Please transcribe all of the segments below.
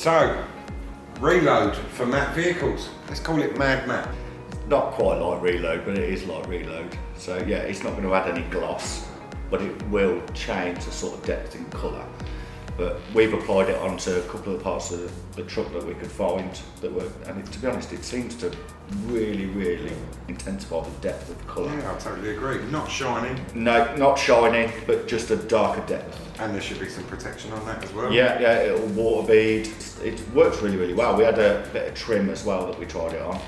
So, reload for matte vehicles. Let's call it MadMatte. Not quite like reload, but it is like reload. So yeah, it's not going to add any gloss, but it will change the sort of depth in colour. But we've applied it onto a couple of the parts of the truck that we could find that were, and to be honest, it seems to really, really intensify the depth of the colour. Yeah, I totally agree. Not shiny. No, not shiny, but just a darker depth. And there should be some protection on that as well. Yeah, it'll water bead. It works really, really well. We had a bit of trim as well that we tried it on.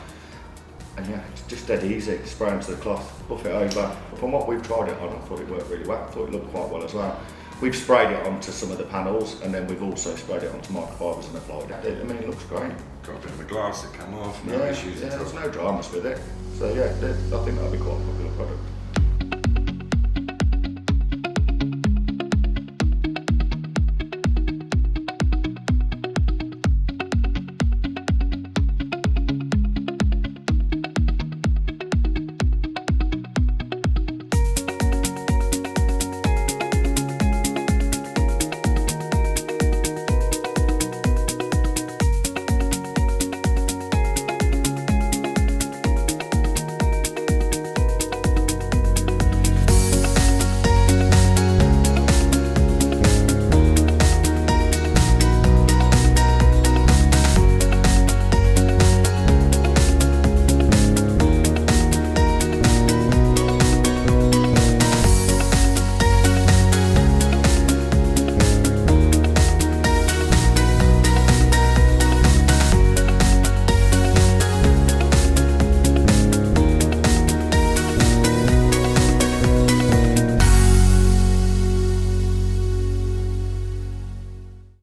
And yeah, it's just dead easy. Spray into the cloth, buff it over. From what we've tried it on, I thought it worked really well. I thought it looked quite well as well. We've sprayed it onto some of the panels, and then we've also sprayed it onto microfibres and applied it. I mean, it looks great. Got a bit of the glass that come off, no issues at all. There's no dramas with it. So yeah, I think that'll be quite a popular product.